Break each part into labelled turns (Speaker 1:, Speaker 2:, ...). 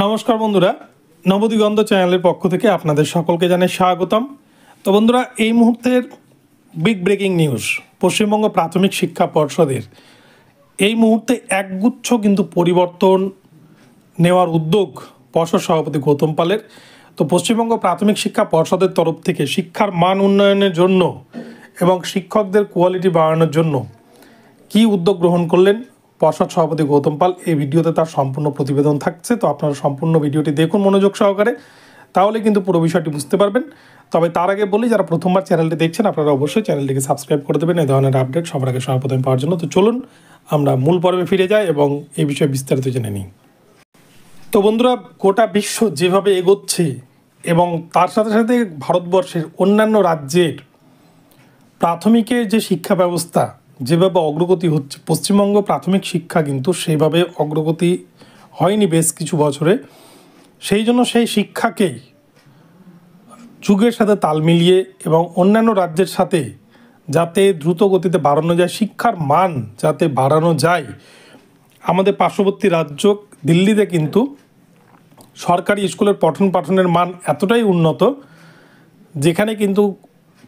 Speaker 1: নমস্কার বন্ধুরা, নবদিগন্ত চ্যানেলের পক্ষ থেকে আপনাদের সকলকে জানাই স্বাগতম। তো বন্ধুরা, এই মুহূর্তের বিগ ব্রেকিং নিউজ, পশ্চিমবঙ্গ প্রাথমিক শিক্ষা পর্ষদের এই মুহূর্তে একগুচ্ছ কিন্তু পরিবর্তন নেওয়ার উদ্যোগ পর্ষদ সভাপতি গৌতম পালের। তো পশ্চিমবঙ্গ প্রাথমিক শিক্ষা পর্ষদের তরফ থেকে শিক্ষার মান উন্নয়নের জন্য এবং শিক্ষকদের কোয়ালিটি বাড়ানোর জন্য কী উদ্যোগ গ্রহণ করলেন পর্ষদ সভাপতি গৌতম পাল, এই ভিডিওতে তার সম্পূর্ণ প্রতিবেদন থাকছে। তো আপনারা সম্পূর্ণ ভিডিওটি দেখুন মনোযোগ সহকারে, তাহলে কিন্তু পুরো বিষয়টি বুঝতে পারবেন। তবে তার আগে বলি, যারা প্রথমবার চ্যানেলটি দেখছেন আপনারা অবশ্যই চ্যানেলটিকে সাবস্ক্রাইব করে দেবেন এই ধরনের আপডেট সবার আগে সর্বপ্রথম পাওয়ার জন্য। তো চলুন আমরা মূল পর্বে ফিরে যাই এবং এই বিষয়ে বিস্তারিত জেনে নিই। তো বন্ধুরা, গোটা বিশ্ব যেভাবে এগোচ্ছে এবং তার সাথে সাথে ভারতবর্ষের অন্যান্য রাজ্যের প্রাথমিকের যে শিক্ষা ব্যবস্থা যেভাবে অগ্রগতি হচ্ছে, পশ্চিমবঙ্গ প্রাথমিক শিক্ষা কিন্তু সেইভাবে অগ্রগতি হয়নি বেশ কিছু বছরে। সেই জন্য সেই শিক্ষাকেই যুগের সাথে তাল মিলিয়ে এবং অন্যান্য রাজ্যের সাথে যাতে দ্রুত গতিতে বাড়ানো যায়, শিক্ষার মান যাতে বাড়ানো যায়, আমাদের পার্শ্ববর্তী রাজ্য দিল্লিতে কিন্তু সরকারি স্কুলের পঠন পাঠনের মান এতটাই উন্নত, যেখানে কিন্তু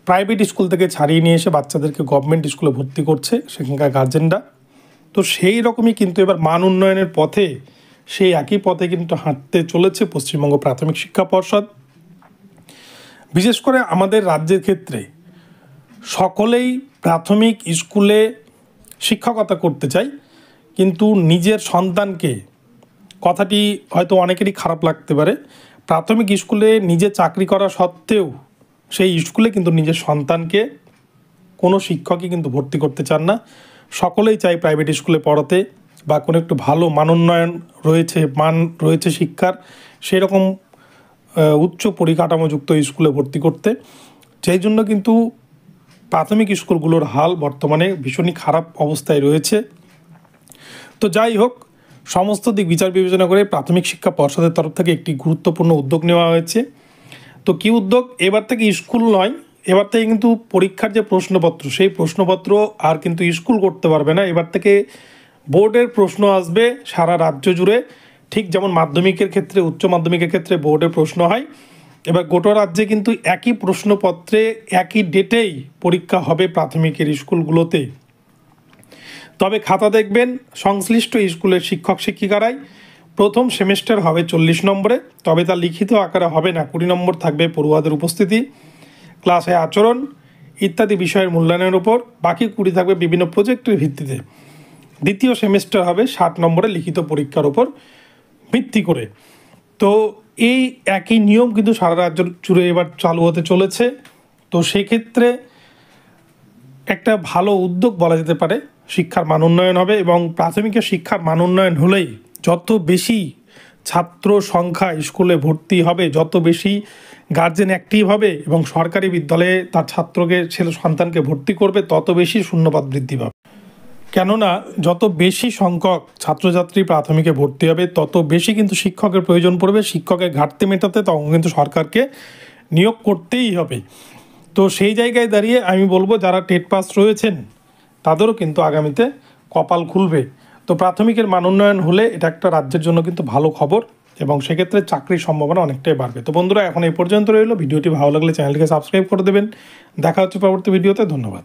Speaker 1: প্রাইভেট স্কুল থেকে ছাড়িয়ে নিয়ে এসে বাচ্চাদেরকে গভর্নমেন্ট স্কুলে ভর্তি করছে সেখানকার গার্জেনরা। তো সেই রকমই কিন্তু এবার মান উন্নয়নের পথে, সেই একই পথে কিন্তু হাঁটতে চলেছে পশ্চিমবঙ্গ প্রাথমিক শিক্ষা পর্ষদ। বিশেষ করে আমাদের রাজ্যের ক্ষেত্রে সকলেই প্রাথমিক স্কুলে শিক্ষকতা করতে চায়, কিন্তু নিজের সন্তানকে, কথাটি হয়তো অনেকেরই খারাপ লাগতে পারে, প্রাথমিক স্কুলে নিজে চাকরি করা সত্ত্বেও সেই স্কুলে কিন্তু নিজের সন্তানকে কোনো শিক্ষকই কিন্তু ভর্তি করতে চান না। সকলেই চায় প্রাইভেট স্কুলে পড়াতে বা কোনো একটু ভালো মানোন্নয়ন মান রয়েছে শিক্ষার, সেই রকম উচ্চ পরিকাঠামোযুক্ত স্কুলে ভর্তি করতে। সেই জন্য কিন্তু প্রাথমিক স্কুলগুলোর হাল বর্তমানে ভীষণই খারাপ অবস্থায় রয়েছে। তো যাই হোক, সমস্ত দিক বিচার বিবেচনা করে প্রাথমিক শিক্ষা পর্ষদের তরফ থেকে একটি গুরুত্বপূর্ণ উদ্যোগ নেওয়া হয়েছে। তো কী উদ্যোগ? এবার থেকে স্কুল নয়, এবার থেকে কিন্তু পরীক্ষার যে প্রশ্নপত্র, সেই প্রশ্নপত্র আর কিন্তু স্কুল করতে পারবে না। এবার থেকে বোর্ডের প্রশ্ন আসবে সারা রাজ্য জুড়ে, ঠিক যেমন মাধ্যমিকের ক্ষেত্রে, উচ্চ মাধ্যমিকের ক্ষেত্রে বোর্ডের প্রশ্ন হয়। এবার গোটা রাজ্যে কিন্তু একই প্রশ্নপত্রে একই ডেটেই পরীক্ষা হবে প্রাথমিকের স্কুলগুলোতে। তবে খাতা দেখবেন সংশ্লিষ্ট স্কুলের শিক্ষক শিক্ষিকারাই। প্রথম সেমেস্টার হবে 40 নম্বরে, তবে তা লিখিত আকারে হবে না। 20 নম্বর থাকবে পড়ুয়াদের উপস্থিতি, ক্লাসে আচরণ ইত্যাদি বিষয়ের মূল্যায়নের উপর, বাকি 20 থাকবে বিভিন্ন প্রজেক্টের ভিত্তিতে। দ্বিতীয় সেমেস্টার হবে 60 নম্বরে লিখিত পরীক্ষার উপর ভিত্তি করে। তো এই একই নিয়ম কিন্তু সারা রাজ্য জুড়ে এবার চালু হতে চলেছে। তো সেক্ষেত্রে একটা ভালো উদ্যোগ বলা যেতে পারে, শিক্ষার মান উন্নয়ন হবে এবং প্রাথমিকের শিক্ষার মান উন্নয়ন হলেই যত বেশি ছাত্র সংখ্যা স্কুলে ভর্তি হবে, যত বেশি গার্জেন অ্যাক্টিভ হবে এবং সরকারি বিদ্যালয়ে তার সন্তানকে ভর্তি করবে, তত বেশি শূন্যপদ বৃদ্ধি পাবে। কেননা যত বেশি সংখ্যক ছাত্রছাত্রী প্রাথমিকে ভর্তি হবে, তত বেশি কিন্তু শিক্ষকের প্রয়োজন পড়বে। শিক্ষকের ঘাটতি মেটাতে তখন কিন্তু সরকারকে নিয়োগ করতেই হবে। তো সেই জায়গায় দাঁড়িয়ে আমি বলবো, যারা টেট পাস রয়েছেন তাদেরও কিন্তু আগামীতে কপাল খুলবে। তো প্রাথমিকের মান উন্নয়ন হলে এটা একটা রাজ্যের জন্য কিন্তু ভালো খবর এবং সেক্ষেত্রে চাকরির সম্ভাবনা অনেকটাই বাড়বে। তো বন্ধুরা, এখন এই পর্যন্ত রইল। ভিডিওটি ভালো লাগলে চ্যানেলটিকে সাবস্ক্রাইব করে দেবেন। দেখা হচ্ছে পরবর্তী ভিডিওতে। ধন্যবাদ।